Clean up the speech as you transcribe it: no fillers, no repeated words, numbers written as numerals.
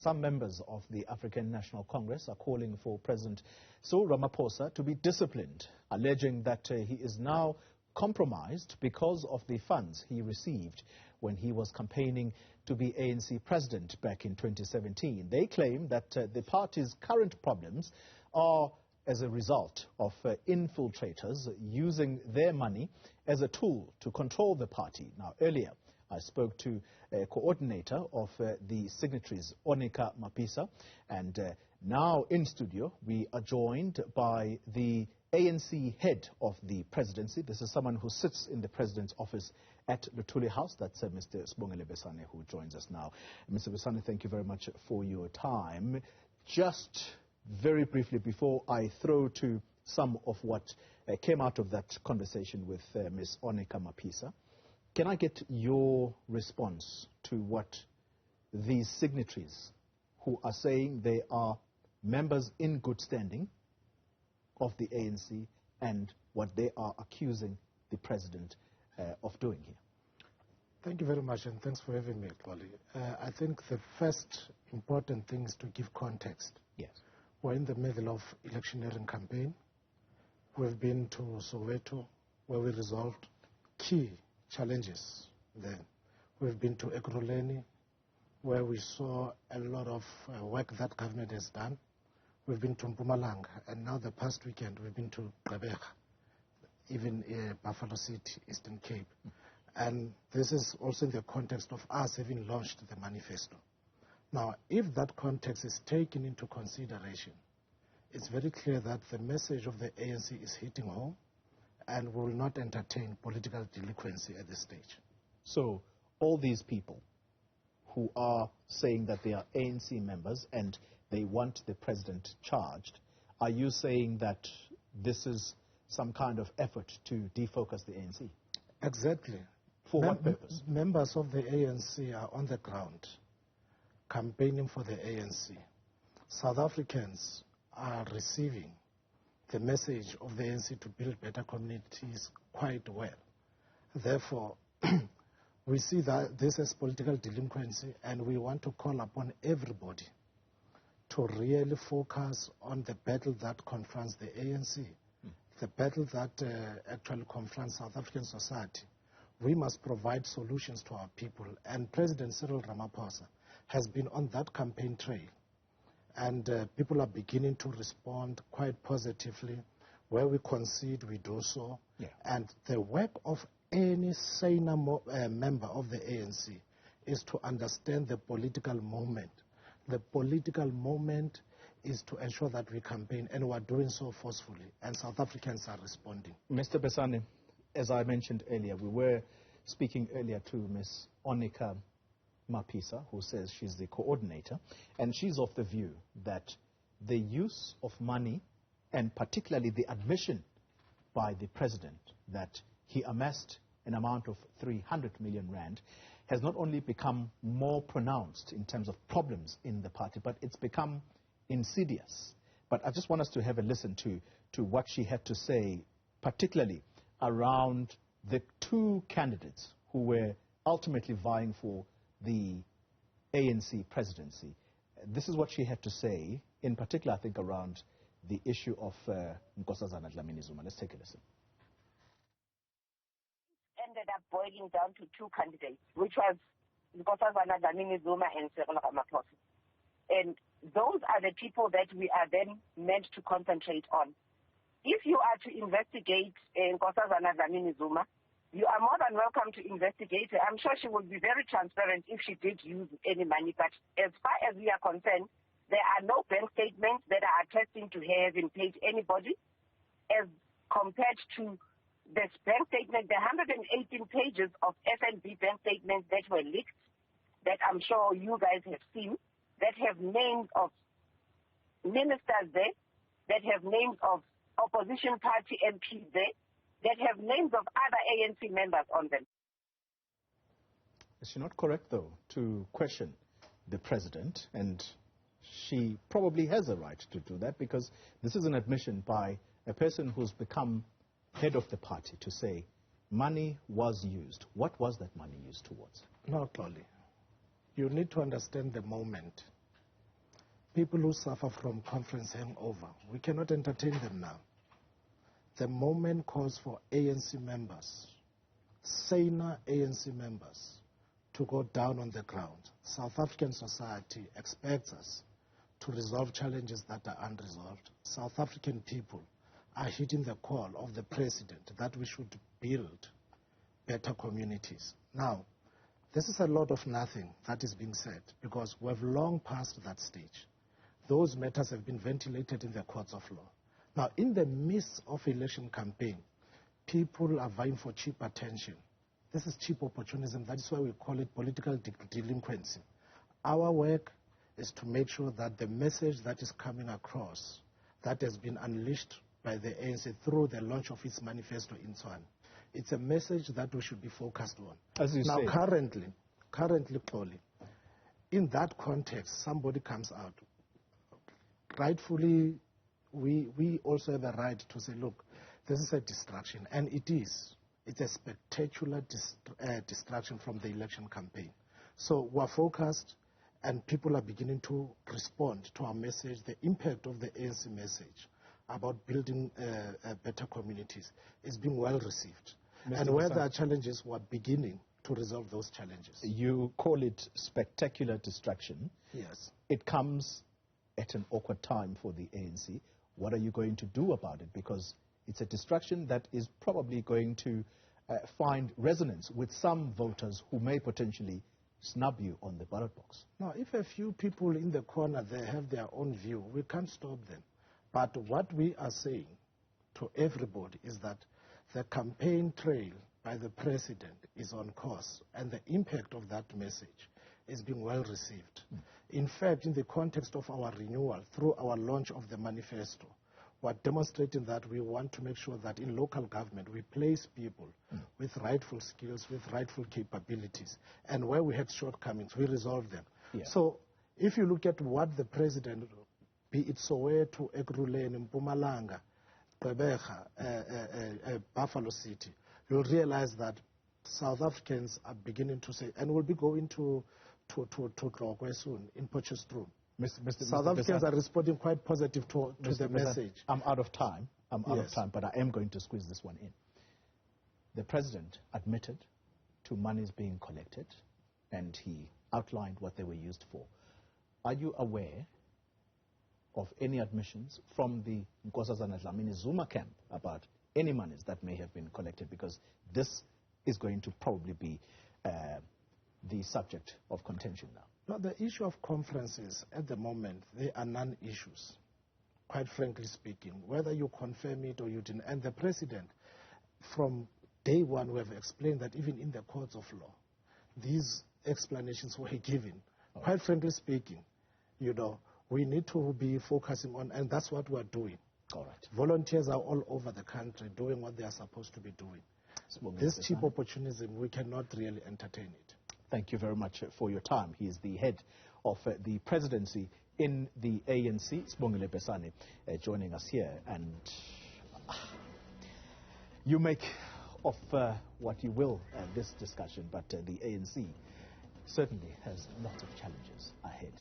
Some members of the African National Congress are calling for President Cyril Ramaphosa to be disciplined, alleging that he is now compromised because of the funds he received when he was campaigning to be ANC president back in 2017. They claim that the party's current problems are as a result of infiltrators using their money as a tool to control the party. Now, earlier, I spoke to a coordinator of the signatories, Onica Maphisa, and now in studio we are joined by the ANC head of the presidency. This is someone who sits in the president's office at Luthuli House. That's Mr. Sibongile Besani, who joins us now. Mr. Besani, thank you very much for your time. Just very briefly, before I throw to some of what came out of that conversation with Ms. Onica Maphisa, can I get your response to what these signatories who are saying they are members in good standing of the ANC and what they are accusing the president of doing here? Thank you very much, and thanks for having me, Xoli. I think the first important thing is to give context. Yes. We're in the middle of electioneering campaign. We've been to Soweto, where we resolved key challenges there. We've been to Ekurhuleni, where we saw a lot of work that government has done. We've been to Mpumalanga, and now the past weekend we've been to Gqeberha, even Buffalo City, Eastern Cape. And this is also in the context of us having launched the manifesto. Now, if that context is taken into consideration, it's very clear that the message of the ANC is hitting home, and we will not entertain political delinquency at this stage. So, all these people who are saying that they are ANC members and they want the president charged, are you saying that this is some kind of effort to defocus the ANC? Exactly. For what purpose? Members of the ANC are on the ground campaigning for the ANC. South Africans are receiving the message of the ANC to build better communities quite well. Therefore, we see that this as political delinquency, and we want to call upon everybody to really focus on the battle that confronts the ANC, the battle that actually confronts South African society. We must provide solutions to our people, and President Cyril Ramaphosa has been on that campaign trail, and people are beginning to respond quite positively. Where we concede, we do so. Yeah. And the work of any sane member of the ANC is to understand the political moment. The political moment is to ensure that we campaign, and we are doing so forcefully, and South Africans are responding. Mr. Besani, as I mentioned earlier, we were speaking earlier to Ms. Onica Maphisa, who says she's the coordinator, and she's of the view that the use of money, and particularly the admission by the president that he amassed an amount of 300 million rand, has not only become more pronounced in terms of problems in the party, but it's become insidious. But I just want us to have a listen to what she had to say, particularly around the two candidates who were ultimately vying for the ANC presidency. This is what she had to say, in particular, I think, around the issue of Nkosazana Dlamini Zuma. Let's take a listen. Ended up boiling down to two candidates, which was Nkosazana Dlamini Zuma and Cyril Ramaphosa. And those are the people that we are then meant to concentrate on. If you are to investigate Nkosazana Dlamini Zuma, you are more than welcome to investigate her. I'm sure she would be very transparent if she did use any money. But as far as we are concerned, there are no bank statements that are attesting to her having paid anybody, as compared to this bank statement, the 118 pages of FNB bank statements that were leaked, that I'm sure you guys have seen, that have names of ministers there, that have names of opposition party MPs there, that have names of other ANC members on them. Is she not correct, though, to question the president? And she probably has a right to do that, because this is an admission by a person who's become head of the party to say money was used. What was that money used towards? No, Xoli. You need to understand the moment. people who suffer from conference hangover, we cannot entertain them now. The moment calls for ANC members, saner ANC members, to go down on the ground. South African society expects us to resolve challenges that are unresolved. South African people are hitting the call of the president that we should build better communities. Now, this is a lot of nothing that is being said because we've long passed that stage. Those matters have been ventilated in the courts of law. Now, in the midst of election campaign, people are vying for cheap attention. This is cheap opportunism. That is why we call it political delinquency. Our work is to make sure that the message that is coming across, that has been unleashed by the ANC through the launch of its manifesto in Tswana, it's a message that we should be focused on. As you say. Currently, Xoli, in that context, somebody comes out. Rightfully, we also have a right to say, look, this is a distraction, and it is. It's a spectacular distraction from the election campaign. So we're focused, and people are beginning to respond to our message, the impact of the ANC message about building better communities is being well received. Mr. And where Besani, there are challenges, we're beginning to resolve those challenges. You call it spectacular distraction. Yes. It comes at an awkward time for the ANC. What are you going to do about it? Because it's a distraction that is probably going to find resonance with some voters who may potentially snub you on the ballot box. Now, if a few people in the corner, they have their own view, we can't stop them. But what we are saying to everybody is that the campaign trail by the president is on course, and the impact of that message is being well received. In fact, in the context of our renewal, through our launch of the manifesto, we're demonstrating that we want to make sure that in local government we place people with rightful skills, with rightful capabilities, and where we had shortcomings, we resolve them. Yeah. So if you look at what the president, be it Soweto, Ekurhuleni, Mpumalanga, Gqeberha, Buffalo City, you'll realize that South Africans are beginning to say, and we'll be going to Tlokwe soon, in Potchefstroom. South Africans are responding quite positive to the message. I'm out of time. I'm out of time, but I am going to squeeze this one in. The president admitted to monies being collected, and he outlined what they were used for. Are you aware of any admissions from the Nkosazana Dlamini Zuma camp about any monies that may have been collected? Because this is going to probably be the subject of contention now. No, the issue of conferences at the moment, they are non-issues, quite frankly speaking, whether you confirm it or you didn't. And the president, from day one, we have explained that even in the courts of law, these explanations were given. Quite frankly speaking, you know, we need to be focusing on, and that's what we're doing. All right. Volunteers are all over the country doing what they are supposed to be doing. This cheap opportunism, we cannot really entertain it. Thank you very much for your time. He is the head of the presidency in the ANC, Sibongile Besani, joining us here. And you make of what you will this discussion, but the ANC certainly has lots of challenges ahead.